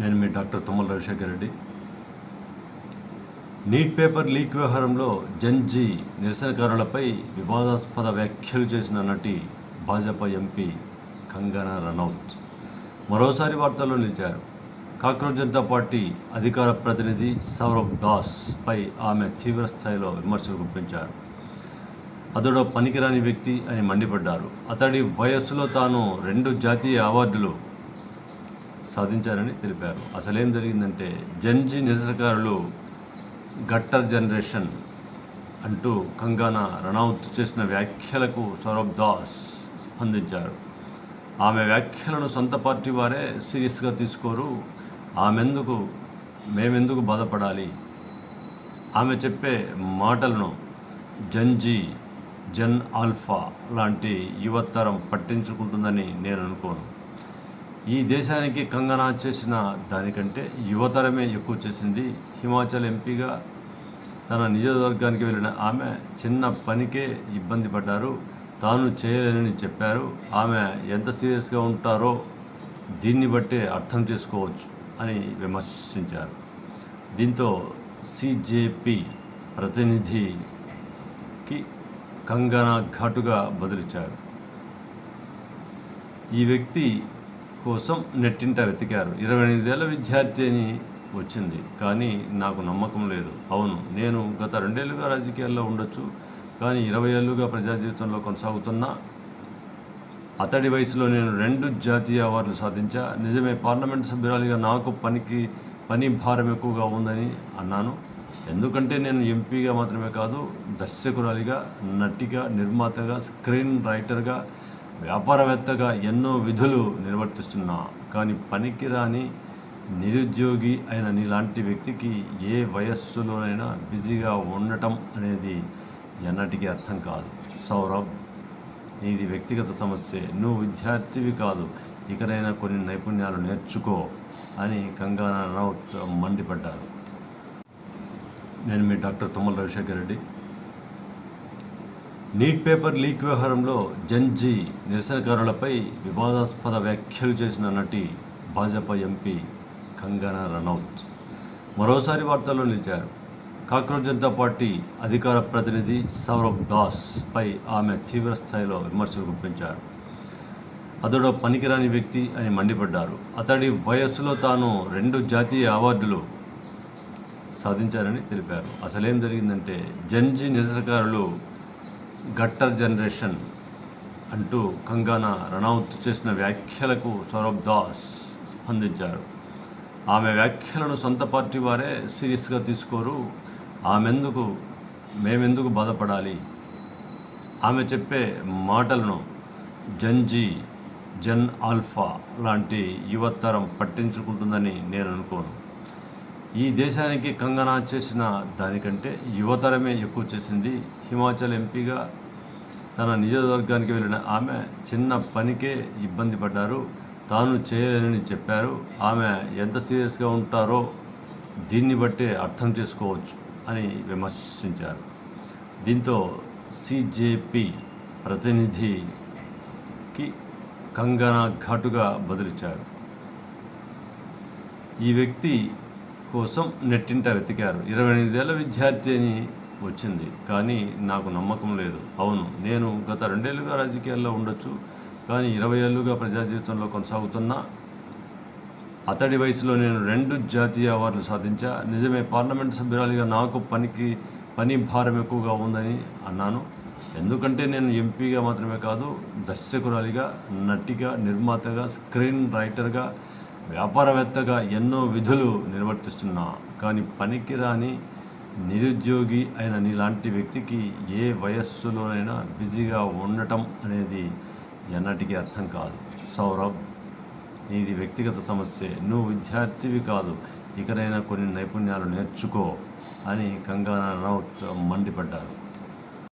నేను మీ doctor Tummala Ravishekhar Reddy. NEET paper leak వ్యవహారంలో జెన్జీ నిరసనకారులపై వివాదాస్పద వ్యాఖ్యలు చేసిన నటి భాజపా ఎంపీ కంగనా రనౌత్ మరోసారి వార్తల్లో నిలిచారు. కాక్రోచ్ జనతా పార్టీ అధికార ప్రతినిధి సౌరభ్ దాస్ పై ఆమె తీవ్ర స్థాయిలో విమర్శలు గుప్పించారు. అతడు పనికిరాని వ్యక్తి అని మండిపడ్డారు. అతడి వయస్సులో తాను 2 జాతీయ అవార్డులు సాధించారని తెలిపారు. అసలేం జరిగిందంటే, జెన్జీ నిరసనకారులు గట్టర్ జనరేషన్ అంటూ కంగనా రనౌత్ చేసిన వ్యాఖ్యలకు సౌరభ్ దాస్ స్పందించారు. ఆమె వ్యాఖ్యలను సొంత పార్టీ వారే సీరియస్గా తీసుకోరు, మేమెందుకు బాధపడాలి, ఆమె చెప్పే మాటలను జెన్ ఆల్ఫా లాంటి యువతరం పట్టించుకుంటుందని నేను అనుకోను. ఈ దేశానికి కంగనా చేసిన దానికంటే యువతరమే ఎక్కువ చేసింది. హిమాచల్ ఎంపీగా తన నియోజకవర్గానికి వెళ్ళిన ఆమె చిన్న పనికే ఇబ్బంది పడ్డారు, తాను చేయలేనని చెప్పారు. ఆమె ఎంత సీరియస్గా ఉంటారో దీన్ని బట్టే అర్థం చేసుకోవచ్చు అని విమర్శించారు. దీంతో సిజేపీ ప్రతినిధికి కంగనా ఘాటుగా బదులిచ్చారు. ఈ వ్యక్తి కోసం నెట్టింట వెతికారు. 28 ఏళ్ల విద్యార్థి అని వచ్చింది, కానీ నాకు నమ్మకం లేదు. అవును, నేను గత 2 ఏళ్లుగా రాజకీయాల్లో ఉండొచ్చు, కానీ 20 ఏళ్లుగా ప్రజా జీవితంలో కొనసాగుతున్నా. అతడి వయసులో నేను 2 జాతీయ అవార్డులు సాధించా. నిజమే, పార్లమెంట్ సభ్యురాలిగా నాకు పని భారం ఎక్కువగా ఉందని అన్నాను. ఎందుకంటే నేను ఎంపీగా మాత్రమే కాదు, దర్శకురాలిగా, నటిగా, నిర్మాతగా, స్క్రీన్ రైటర్గా, వ్యాపారవేత్తగా ఎన్నో విధులు నిర్వర్తిస్తున్నా. కానీ పనికిరాని నిరుద్యోగి అయిన నీలాంటి వ్యక్తికి ఏ వయస్సులోనైనా బిజీగా ఉండటం అనేది ఎన్నటికీ అర్థం కాదు. సౌరభ్, నీది వ్యక్తిగత సమస్యే, నువ్వు విద్యార్థివి కాదు, ఇకనైనా కొన్ని నైపుణ్యాలు నేర్చుకో అని కంగనా రనౌత్ మండిపడ్డారు. నేను మీ doctor Tummala Ravishekhar Reddy. NEET paper leak వ్యవహారంలో జెన్జీ నిరసనకారులపై వివాదాస్పద వ్యాఖ్యలు చేసిన నటి భాజపా ఎంపీ కంగనా రనౌత్ మరోసారి వార్తల్లో నిలిచారు. కాక్రోచ్ జనతా పార్టీ అధికార ప్రతినిధి సౌరభ్ దాస్ పై ఆమె తీవ్ర స్థాయిలో విమర్శలు గుప్పించారు. అతడు పనికిరాని వ్యక్తి అని మండిపడ్డారు. అతడి వయస్సులో తాను 2 జాతీయ అవార్డులు సాధించారని తెలిపారు. అసలేం జరిగిందంటే, జెన్జీ నిరసనకారులు గట్టర్ జనరేషన్ అంటూ కంగనా రనౌత్ చేసిన వ్యాఖ్యలకు సౌరభ్ దాస్ స్పందించారు. ఆమె వ్యాఖ్యలను సొంత పార్టీ వారే సీరియస్గా తీసుకోరు, మేమెందుకు బాధపడాలి, ఆమె చెప్పే మాటలను జెన్ ఆల్ఫా లాంటి యువతరం పట్టించుకుంటుందని నేను అనుకోను. ఈ దేశానికి కంగనా చేసిన దానికంటే యువతరమే ఎక్కువ చేసింది. హిమాచల్ ఎంపీగా తన నియోజకవర్గానికి వెళ్ళిన ఆమె చిన్న పనికే ఇబ్బంది పడ్డారు, తాను చేయలేనని చెప్పారు. ఆమె ఎంత సీరియస్గా ఉంటారో దీన్ని బట్టే అర్థం చేసుకోవచ్చు అని విమర్శించారు. దీంతో సిజేపీ ప్రతినిధికి కంగనా ఘాటుగా బదులిచ్చారు. ఈ వ్యక్తి కోసం నెట్టింట వెతికారు. 28 ఏళ్ల విద్యార్థి అని వచ్చింది, కానీ నాకు నమ్మకం లేదు. అవును, నేను గత 2 ఏళ్లుగా రాజకీయాల్లో ఉండొచ్చు, కానీ 20 ఏళ్లుగా ప్రజా జీవితంలో కొనసాగుతున్నా. అతడి వయసులో నేను 2 జాతీయ అవార్డులు సాధించా. నిజమే, పార్లమెంట్ సభ్యురాలిగా నాకు పని భారం ఎక్కువగా ఉందని అన్నాను. ఎందుకంటే నేను ఎంపీగా మాత్రమే కాదు, దర్శకురాలిగా, నటిగా, నిర్మాతగా, స్క్రీన్ రైటర్గా, వ్యాపారవేత్తగా ఎన్నో విధులు నిర్వర్తిస్తున్నా. కానీ పనికిరాని నిరుద్యోగి అయిన నీలాంటి వ్యక్తికి ఏ వయస్సులోనైనా బిజీగా ఉండటం అనేది ఎన్నటికీ అర్థం కాదు. సౌరభ్, నీది వ్యక్తిగత సమస్యే, నువ్వు విద్యార్థివి కాదు, ఇకనైనా కొన్ని నైపుణ్యాలు నేర్చుకో అని కంగనా రనౌత్ మండిపడ్డారు.